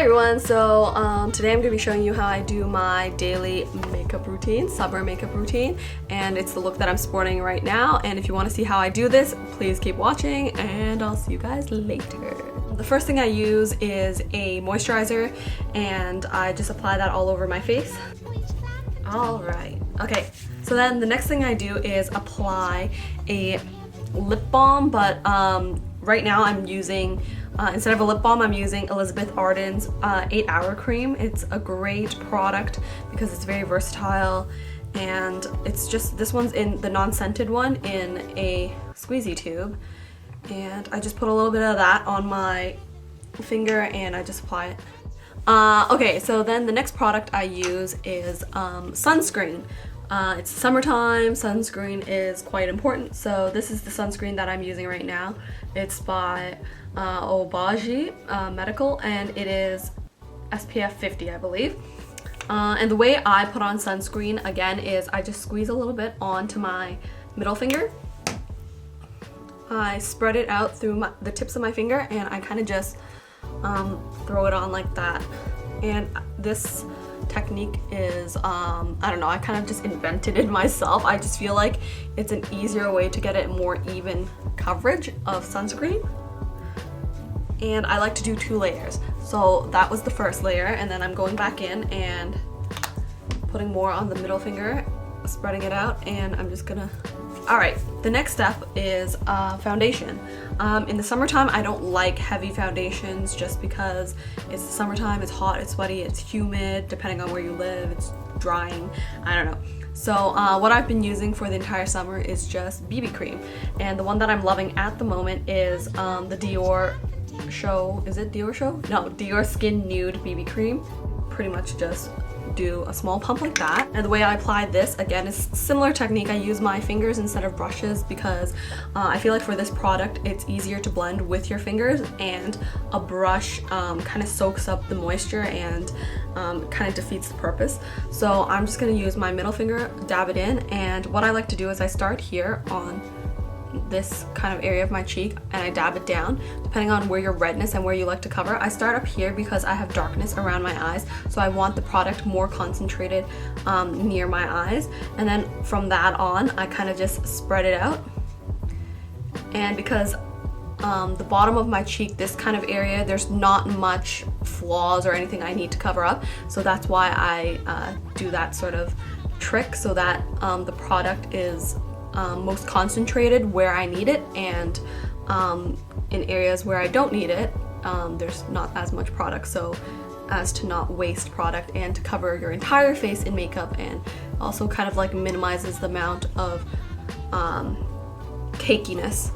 Hi everyone, so today I'm going to be showing you how I do my daily makeup routine, summer makeup routine, and it's the look that I'm sporting right now. And if you want to see how I do this, please keep watching and I'll see you guys later. The first thing I use is a moisturizer and I just apply that all over my face. Alright, okay, so then the next thing I do is apply a lip balm, but right now I'm using instead of a lip balm, I'm using Elizabeth Arden's 8-Hour Cream. It's a great product because it's very versatile, and it's just, this one's in the non-scented one in a squeezy tube, and I just put a little bit of that on my finger and I just apply it. Okay, so then the next product I use is sunscreen. It's summertime, sunscreen is quite important, so this is the sunscreen that I'm using right now. It's by Obagi Medical, and it is SPF 50, I believe. And the way I put on sunscreen, again, is I just squeeze a little bit onto my middle finger. I spread it out through the tips of my finger, and I kind of just throw it on like that. And this technique is, I don't know, I kind of just invented it myself. I just feel like it's an easier way to get it more even coverage of sunscreen. And I like to do 2 layers. So that was the first layer, and then I'm going back in and putting more on the middle finger, spreading it out, and I'm just gonna... Alright, the next step is foundation. In the summertime, I don't like heavy foundations just because it's the summertime, it's hot, it's sweaty, it's humid, depending on where you live, it's drying, I don't know. So what I've been using for the entire summer is just BB cream. And the one that I'm loving at the moment is the Dior Show, is it Dior Show? No, Diorskin Nude BB cream. Pretty much just do a small pump like that, and the way I apply this, again, is similar technique. I use my fingers instead of brushes because I feel like for this product it's easier to blend with your fingers, and a brush kind of soaks up the moisture and kind of defeats the purpose. So I'm just going to use my middle finger, dab it in, and what I like to do is I start here on this kind of area of my cheek and I dab it down depending on where your redness and where you like to cover. I start up here because I have darkness around my eyes, so I want the product more concentrated near my eyes, and then from that on I kind of just spread it out. And because the bottom of my cheek, this kind of area, there's not much flaws or anything I need to cover up, so that's why I do that sort of trick, so that the product is most concentrated where I need it, and in areas where I don't need it, there's not as much product, so as to not waste product and to cover your entire face in makeup, and also kind of like minimizes the amount of cakiness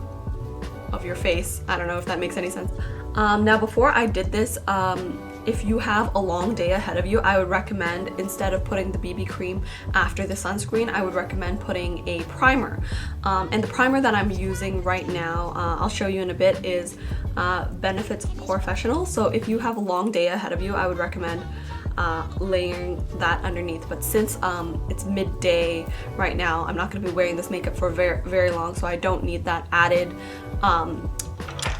of your face. I don't know if that makes any sense. Now before I did this, if you have a long day ahead of you, I would recommend, instead of putting the BB cream after the sunscreen, I would recommend putting a primer. And the primer that I'm using right now, I'll show you in a bit, is Benifit's Professional. So if you have a long day ahead of you, I would recommend layering that underneath. But since it's midday right now, I'm not going to be wearing this makeup for very, very long, so I don't need that added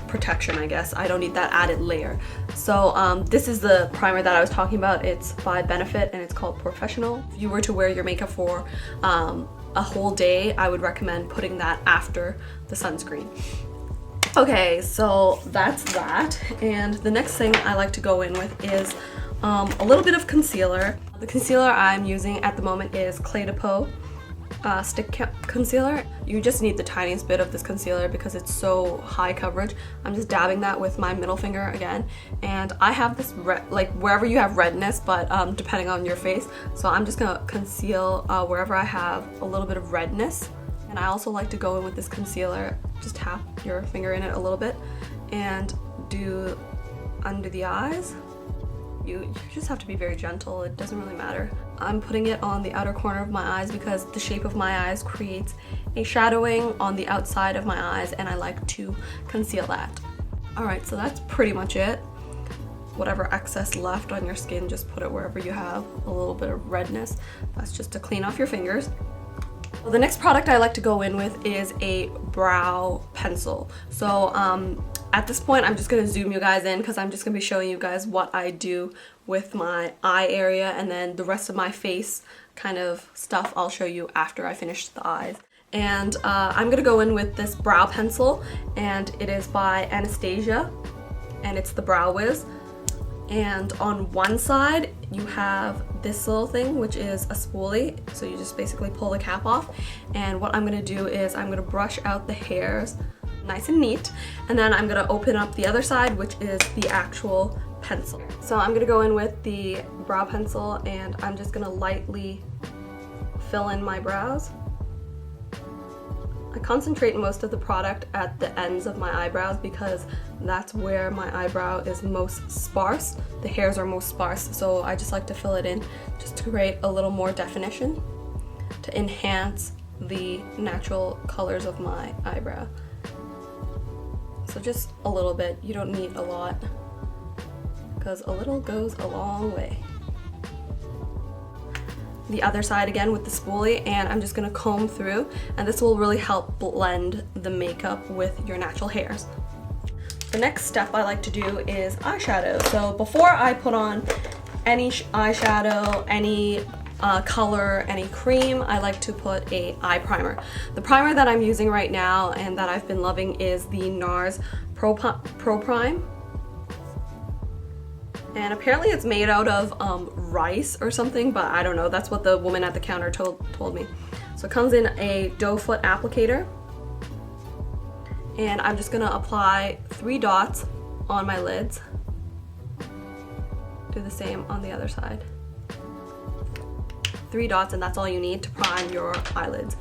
protection, I guess. I don't need that added layer. So this is the primer that I was talking about. It's by Benefit and it's called Professional. If you were to wear your makeup for a whole day, I would recommend putting that after the sunscreen. Okay, so that's that. And the next thing I like to go in with is a little bit of concealer. The concealer I'm using at the moment is Clé de Peau stick concealer. You just need the tiniest bit of this concealer because it's so high coverage. I'm just dabbing that with my middle finger again, and I have this like wherever you have redness, but depending on your face, so I'm just gonna conceal wherever I have a little bit of redness. And I also like to go in with this concealer, just tap your finger in it a little bit and do under the eyes. You just have to be very gentle, it doesn't really matter. I'm putting it on the outer corner of my eyes because the shape of my eyes creates a shadowing on the outside of my eyes, and I like to conceal that. Alright, so that's pretty much it. Whatever excess left on your skin, just put it wherever you have a little bit of redness. That's just to clean off your fingers. The next product I like to go in with is a brow pencil. So at this point, I'm just going to zoom you guys in because I'm just going to be showing you guys what I do with my eye area, and then the rest of my face kind of stuff I'll show you after I finish the eyes. And I'm going to go in with this brow pencil, and it is by Anastasia, and it's the Brow Wiz. And on one side you have this little thing, which is a spoolie, so you just basically pull the cap off. And what I'm going to do is I'm going to brush out the hairs nice and neat, and then I'm going to open up the other side, which is the actual pencil. So I'm going to go in with the brow pencil, and I'm just going to lightly fill in my brows. I concentrate most of the product at the ends of my eyebrows because that's where my eyebrow is most sparse. The hairs are most sparse, so I just like to fill it in just to create a little more definition to enhance the natural colors of my eyebrow. So just a little bit, you don't need a lot because a little goes a long way. The other side again with the spoolie, and I'm just gonna comb through, and this will really help blend the makeup with your natural hairs. The next step I like to do is eyeshadow. So before I put on any eyeshadow, any color, any cream, I like to put a eye primer. The primer that I'm using right now and that I've been loving is the Nars Pro Prime. And apparently it's made out of rice or something, but I don't know. That's what the woman at the counter told me. So it comes in a doe foot applicator. And I'm just gonna apply 3 dots on my lids. Do the same on the other side. 3 dots, and that's all you need to prime your eyelids.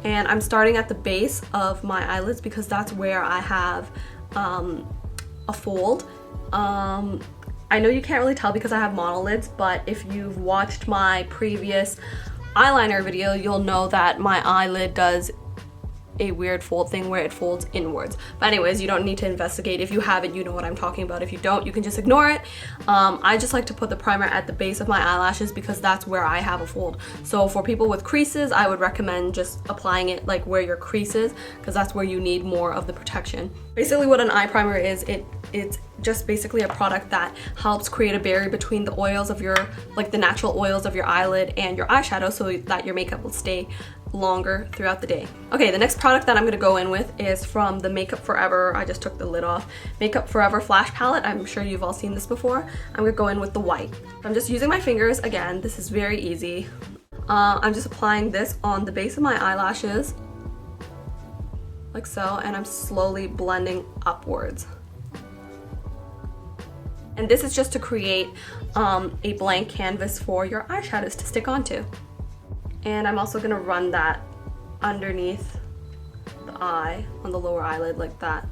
And I'm starting at the base of my eyelids because that's where I have a fold. I know you can't really tell because I have monolids, but if you've watched my previous eyeliner video, you'll know that my eyelid does a weird fold thing where it folds inwards. But anyways, you don't need to investigate. If you have it, you know what I'm talking about. If you don't, you can just ignore it. I just like to put the primer at the base of my eyelashes because that's where I have a fold. So for people with creases, I would recommend just applying it like where your crease is, because that's where you need more of the protection. Basically what an eye primer is, it's just basically a product that helps create a barrier between the oils of your, like the natural oils of your eyelid and your eyeshadow, so that your makeup will stay longer throughout the day. Okay, the next product that I'm gonna go in with is from the Makeup Forever, I just took the lid off, Makeup Forever Flash Palette. I'm sure you've all seen this before. I'm gonna go in with the white. I'm just using my fingers again. This is very easy. I'm just applying this on the base of my eyelashes, like so, and I'm slowly blending upwards. And this is just to create a blank canvas for your eyeshadows to stick onto. And I'm also gonna run that underneath the eye, on the lower eyelid like that.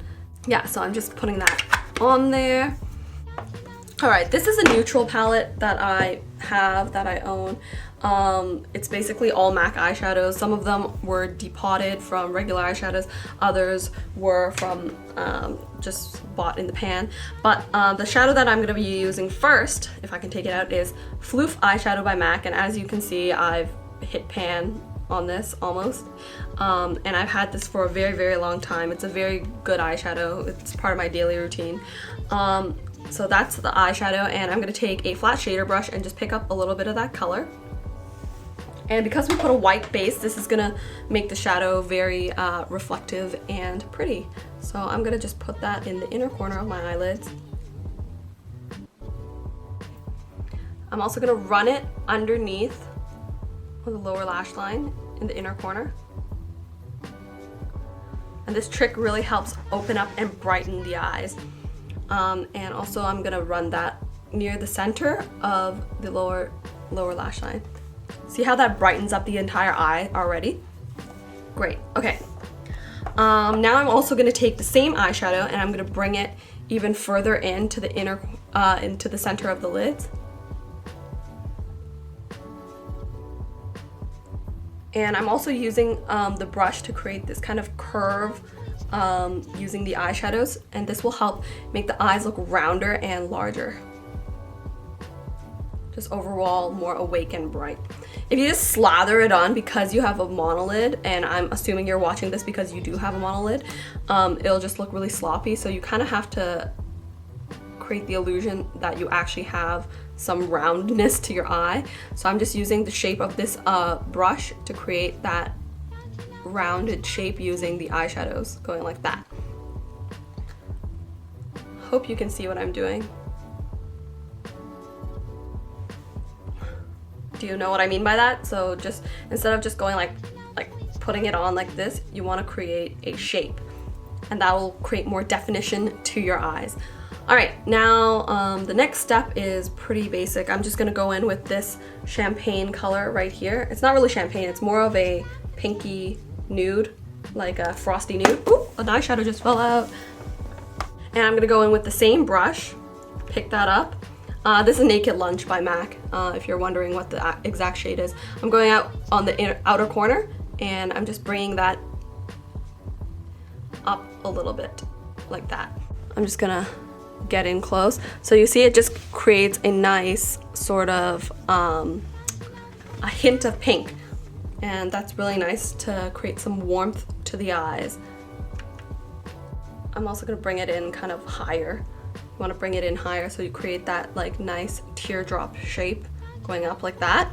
Yeah, so I'm just putting that on there. All right, this is a neutral palette that I have, that I own. It's basically all MAC eyeshadows. Some of them were depotted from regular eyeshadows. Others were from just bought in the pan. But the shadow that I'm gonna be using first, if I can take it out, is Phloof eyeshadow by MAC. And as you can see, I've hit pan on this almost. And I've had this for a very, very long time. It's a very good eyeshadow. It's part of my daily routine. So that's the eyeshadow, and I'm gonna take a flat shader brush and just pick up a little bit of that color. And because we put a white base, this is gonna make the shadow very reflective and pretty. So I'm gonna just put that in the inner corner of my eyelids. I'm also gonna run it underneath the lower lash line in the inner corner. And this trick really helps open up and brighten the eyes. And also I'm gonna run that near the center of the lower lash line. See how that brightens up the entire eye already? Great, okay. Now I'm also gonna take the same eyeshadow and I'm gonna bring it even further into the into the center of the lids. And I'm also using the brush to create this kind of curve using the eyeshadows, and this will help make the eyes look rounder and larger. Just overall more awake and bright. if you just slather it on because you have a monolid, and I'm assuming you're watching this because you do have a monolid, it'll just look really sloppy. So you kind of have to create the illusion that you actually have some roundness to your eye. So I'm just using the shape of this brush to create that rounded shape using the eyeshadows, going like that. Hope you can see what I'm doing. Do you know what I mean by that? So just instead of just going like putting it on like this, you want to create a shape, and that will create more definition to your eyes. All right, now the next step is pretty basic. I'm just gonna go in with this champagne color right here. It's not really champagne, it's more of a pinky nude, like a frosty nude. Ooh, an eyeshadow just fell out. And I'm gonna go in with the same brush, pick that up. This is Naked Lunch by MAC, if you're wondering what the exact shade is. I'm going out on the outer corner, and I'm just bringing that up a little bit, like that. I'm just gonna get in close. So you see it just creates a nice sort of a hint of pink, and that's really nice to create some warmth to the eyes. I'm also gonna bring it in kind of higher. You want to bring it in higher so you create that like nice teardrop shape going up like that.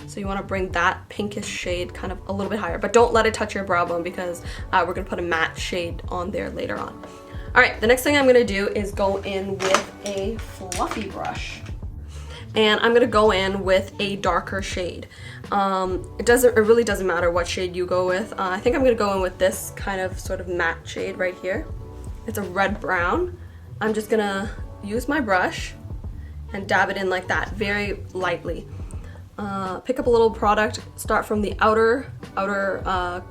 So you want to bring that pinkish shade kind of a little bit higher, but don't let it touch your brow bone because we're gonna put a matte shade on there later on. All right, the next thing I'm gonna do is go in with a fluffy brush, and I'm gonna go in with a darker shade. It really doesn't matter what shade you go with. I think I'm gonna go in with this kind of sort of matte shade right here. It's a red brown. I'm just gonna use my brush and dab it in like that, very lightly. Pick up a little product, start from the outer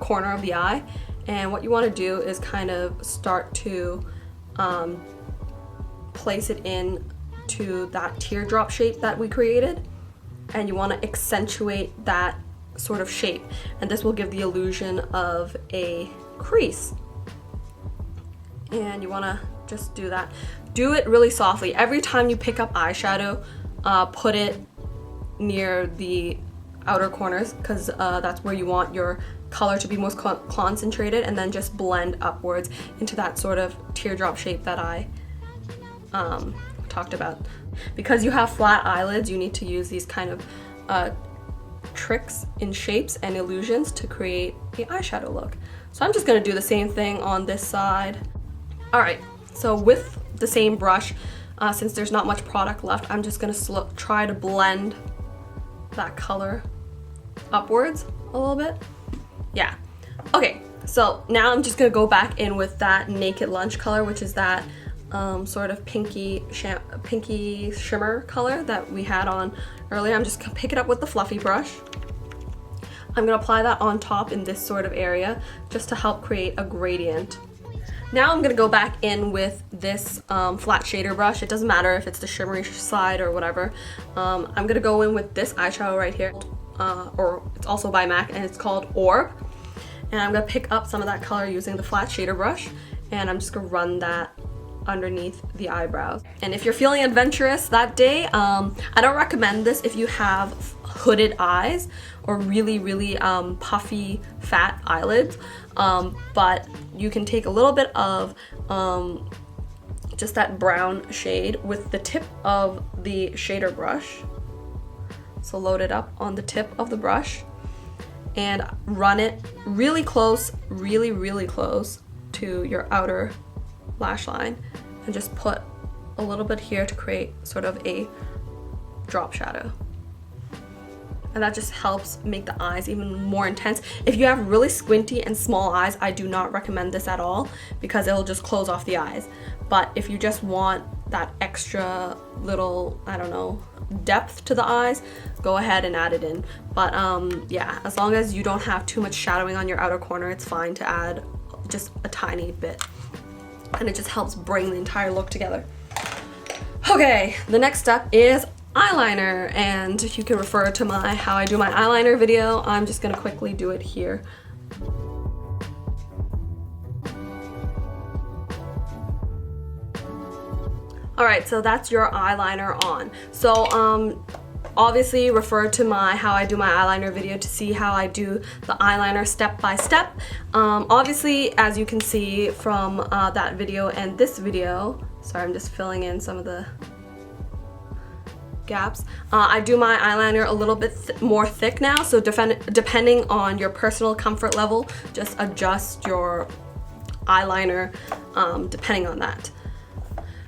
corner of the eye, and what you want to do is kind of start to place it in to that teardrop shape that we created, and you want to accentuate that sort of shape, and this will give the illusion of a crease. And you want to just do that. Do it really softly. Every time you pick up eyeshadow, put it near the outer corners, because that's where you want your color to be most concentrated, and then just blend upwards into that sort of teardrop shape that I talked about. Because you have flat eyelids, you need to use these kind of tricks in shapes and illusions to create the eyeshadow look. So I'm just gonna do the same thing on this side. All right, so with the same brush, since there's not much product left, I'm just gonna try to blend that color upwards a little bit. Yeah. Okay, so now I'm just gonna go back in with that Naked Lunch color, which is that sort of pinky shimmer color that we had on earlier. I'm just gonna pick it up with the fluffy brush. I'm gonna apply that on top in this sort of area just to help create a gradient. Now I'm gonna go back in with this flat shader brush. It doesn't matter if it's the shimmery side or whatever. I'm gonna go in with this eyeshadow right here, or it's also by MAC, and it's called Orb. And I'm gonna pick up some of that color using the flat shader brush, and I'm just gonna run that underneath the eyebrows. And if you're feeling adventurous that day, I don't recommend this if you have hooded eyes or really puffy fat eyelids, but you can take a little bit of just that brown shade with the tip of the shader brush. So load it up on the tip of the brush and run it really close, really close to your outer lash line, and just put a little bit here to create sort of a drop shadow. And that just helps make the eyes even more intense. If you have really squinty and small eyes, I do not recommend this at all because it'll just close off the eyes. But if you just want that extra little, I don't know, depth to the eyes, go ahead and add it in. But yeah, as long as you don't have too much shadowing on your outer corner, it's fine to add just a tiny bit. And it just helps bring the entire look together. Okay, the next step is eyeliner, and you can refer to my how I do my eyeliner video. I'm just gonna quickly do it here. All right, so that's your eyeliner on. So Obviously refer to my how I do my eyeliner video to see how I do the eyeliner step by step. Obviously, as you can see from that video and this video, sorry, I'm just filling in some of the gaps. I do my eyeliner a little bit more thick now, so depending on your personal comfort level, just adjust your eyeliner depending on that.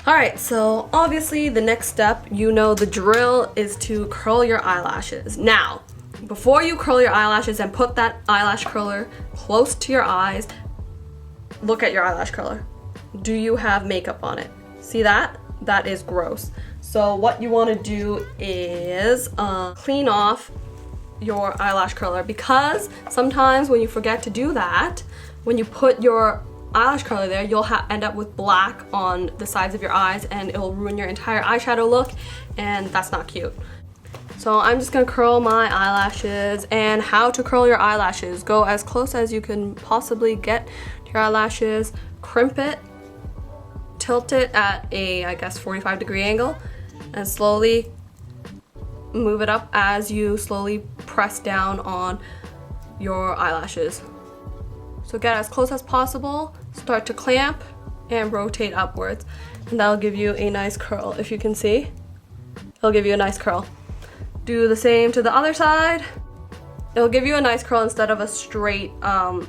Alright, so obviously the next step, you know the drill, is to curl your eyelashes. Now, before you curl your eyelashes and put that eyelash curler close to your eyes, look at your eyelash curler. Do you have makeup on it? See that? That is gross. So what you want to do is clean off your eyelash curler, because sometimes when you forget to do that, when you put your eyelash curler there, you'll end up with black on the sides of your eyes and it will ruin your entire eyeshadow look, and that's not cute. So I'm just gonna curl my eyelashes. And how to curl your eyelashes: go as close as you can possibly get to your eyelashes, crimp it, tilt it at a, I guess, 45-degree angle, and slowly move it up as you slowly press down on your eyelashes. So get as close as possible, start to clamp, and rotate upwards. And that'll give you a nice curl. If you can see, it'll give you a nice curl. Do the same to the other side. It'll give you a nice curl instead of a straight, a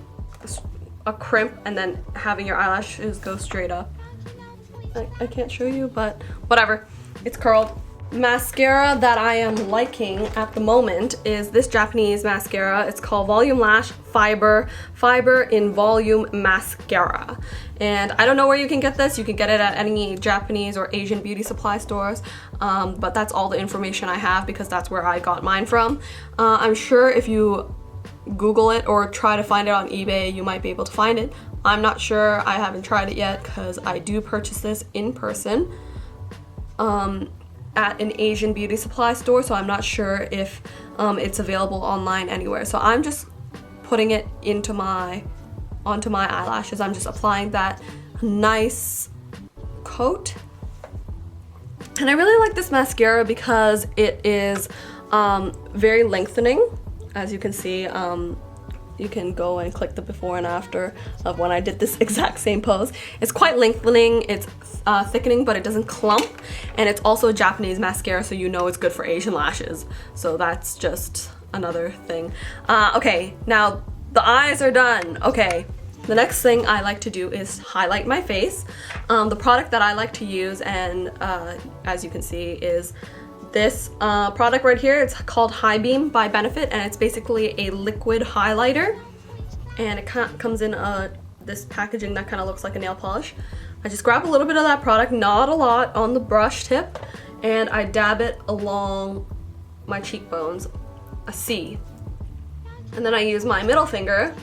crimp and then having your eyelashes go straight up. I can't show you, but whatever, it's curled. Mascara that I am liking at the moment is this Japanese mascara. It's called Volume Lash Fiber in Volume Mascara. And I don't know where you can get this. You can get it at any Japanese or Asian beauty supply stores, but that's all the information I have because that's where I got mine from. I'm sure if you Google it or try to find it on eBay, you might be able to find it. I'm not sure. I haven't tried it yet because I do purchase this in person at an Asian beauty supply store, so I'm not sure if it's available online anywhere. So I'm just putting it onto my eyelashes. I'm just applying that nice coat. And I really like this mascara because it is very lengthening. As you can see, you can go and click the before and after of when I did this exact same pose. It's quite lengthening, it's thickening, but it doesn't clump, and it's also a Japanese mascara, so you know it's good for Asian lashes. So that's just another thing. Okay, now the eyes are done. Okay, the next thing I like to do is highlight my face. The product that I like to use, and as you can see, is this product right here. It's called High Beam by Benifit, and it's basically a liquid highlighter, and it comes in this packaging that kind of looks like a nail polish. I just grab a little bit of that product, not a lot, on the brush tip, and I dab it along my cheekbones, a C. And then I use my middle finger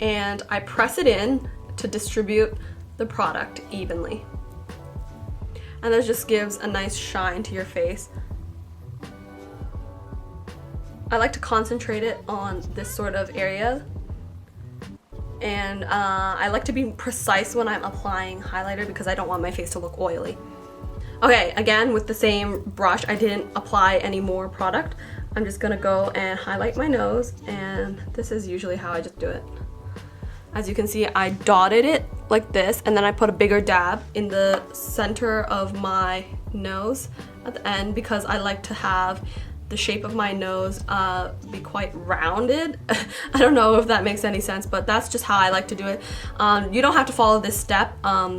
and I press it in to distribute the product evenly. And that just gives a nice shine to your face. I like to concentrate it on this sort of area, and I like to be precise when I'm applying highlighter because I don't want my face to look oily. Okay, again with the same brush, I didn't apply any more product. I'm just gonna go and highlight my nose, and this is usually how I just do it. As you can see, I dotted it like this, and then I put a bigger dab in the center of my nose at the end because I like to have the shape of my nose be quite rounded. I don't know if that makes any sense, but that's just how I like to do it. You don't have to follow this step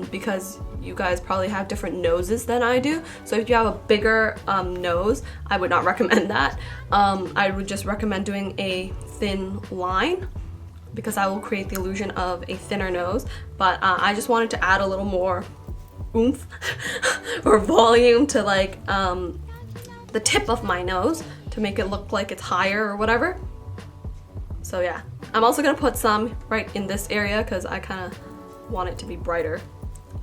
because you guys probably have different noses than I do. So if you have a bigger nose, I would not recommend that. I would just recommend doing a thin line because that will create the illusion of a thinner nose. But I just wanted to add a little more oomph or volume to like the tip of my nose to make it look like it's higher or whatever. So yeah, I'm also gonna put some right in this area because I kind of want it to be brighter.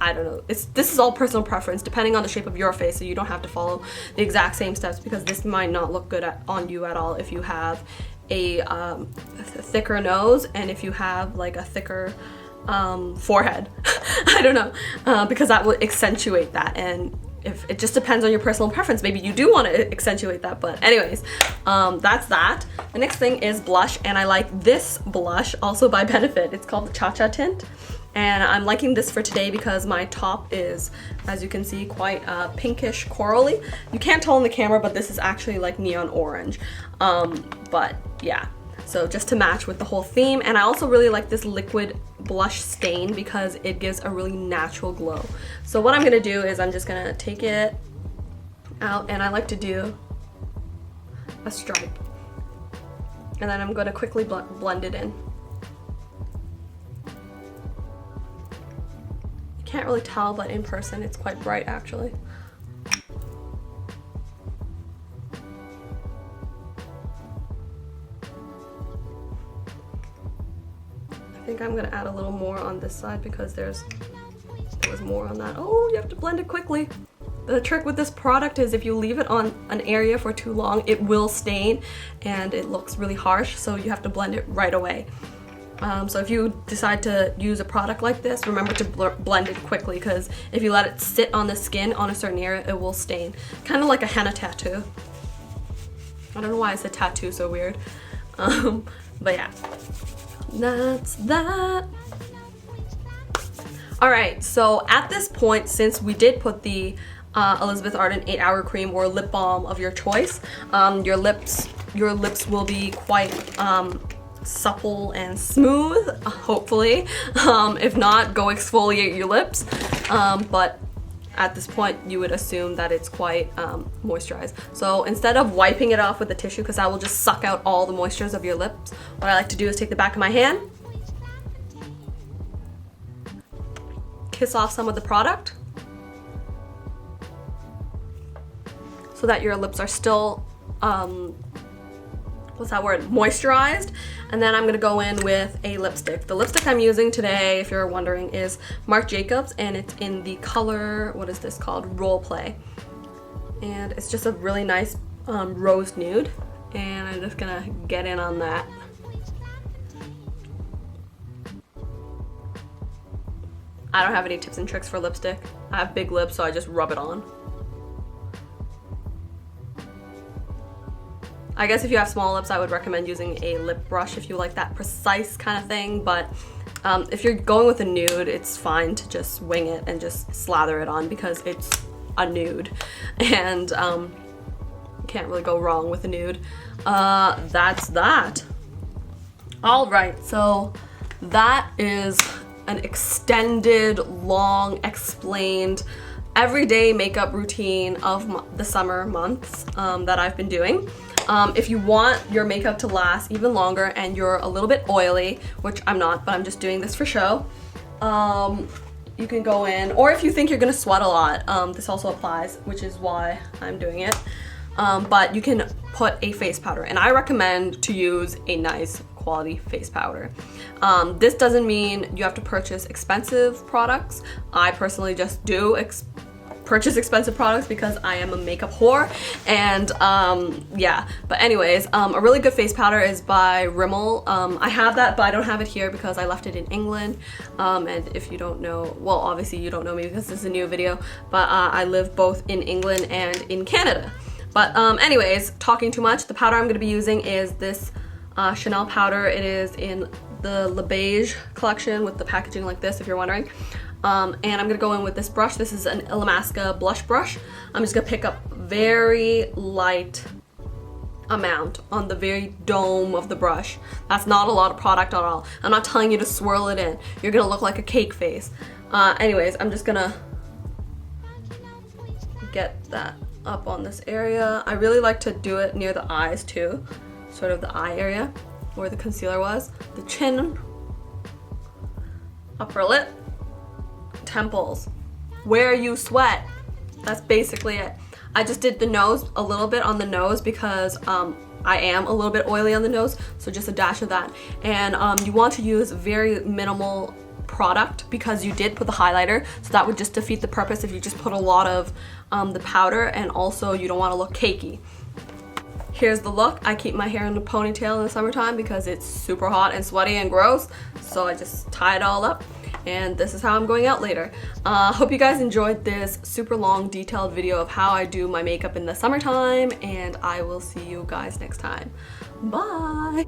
I don't know, this is all personal preference depending on the shape of your face, so you don't have to follow the exact same steps because this might not look good on you at all if you have a thicker nose and if you have like a thicker forehead. I don't know, because that will accentuate that, and if it just depends on your personal preference. Maybe you do want to accentuate that, but anyways, that's that. The next thing is blush, and I like this blush, also by Benefit. It's called the Cha Cha Tint, and I'm liking this for today because my top is, as you can see, quite pinkish corally. You can't tell in the camera, but this is actually like neon orange. But yeah, so just to match with the whole theme. And I also really like this liquid blush stain because it gives a really natural glow. So what I'm gonna do is I'm just gonna take it out, and I like to do a stripe, and then I'm gonna quickly blend it in. You can't really tell, but in person it's quite bright actually. I think I'm gonna add a little more on this side because there was more on that. Oh, you have to blend it quickly. The trick with this product is if you leave it on an area for too long, it will stain and it looks really harsh, so you have to blend it right away. So if you decide to use a product like this, remember to blend it quickly, because if you let it sit on the skin on a certain area, it will stain. Kind of like a henna tattoo. I don't know why I said tattoo so weird. But yeah. That's that. Alright, so at this point, since we did put the Elizabeth Arden 8-Hour Cream or lip balm of your choice, your lips will be quite supple and smooth, hopefully. If not, go exfoliate your lips. But at this point, you would assume that it's quite moisturized. So instead of wiping it off with a tissue, because that will just suck out all the moistures of your lips, what I like to do is take the back of my hand, kiss off some of the product, so that your lips are still, what's that word, moisturized. And then I'm gonna go in with a lipstick. The lipstick I'm using today, if you're wondering, is Marc Jacobs, and it's in the color, what is this called, Role Play. And it's just a really nice rose nude, and I'm just gonna get in on that. I don't have any tips and tricks for lipstick. I have big lips, so I just rub it on. I guess if you have small lips, I would recommend using a lip brush if you like that precise kind of thing, but if you're going with a nude, it's fine to just wing it and just slather it on because it's a nude, and you can't really go wrong with a nude. That's that. All right, so that is an extended, long, explained, everyday makeup routine of the summer months that I've been doing. If you want your makeup to last even longer and you're a little bit oily, which I'm not, but I'm just doing this for show, you can go in, or if you think you're gonna sweat a lot, this also applies, which is why I'm doing it, but you can put a face powder, and I recommend to use a nice quality face powder. This doesn't mean you have to purchase expensive products. I personally just do purchase expensive products because I am a makeup whore, and yeah, but anyways, a really good face powder is by Rimmel. I have that, but I don't have it here because I left it in England, and if you don't know, well, obviously you don't know me because this is a new video, but I live both in England and in Canada. But anyways, talking too much, the powder I'm going to be using is this Chanel powder. It is in the Le Beige collection with the packaging like this, if you're wondering. And I'm gonna go in with this brush. This is an Illamasqua blush brush. I'm just gonna pick up very light amount on the very dome of the brush. That's not a lot of product at all. I'm not telling you to swirl it in. You're gonna look like a cake face. Anyways, I'm just gonna get that up on this area. I really like to do it near the eyes too, sort of the eye area where the concealer was, the chin, upper lip, temples, where you sweat. That's basically it. I just did the nose, a little bit on the nose because I am a little bit oily on the nose, so just a dash of that. And you want to use very minimal product because you did put the highlighter, so that would just defeat the purpose if you just put a lot of the powder, and also you don't want to look cakey. here's the look. I keep my hair in a ponytail in the summertime because it's super hot and sweaty and gross, so I just tie it all up. And this is how I'm going out later. Hope you guys enjoyed this super long detailed video of how I do my makeup in the summertime, and I will see you guys next time. Bye!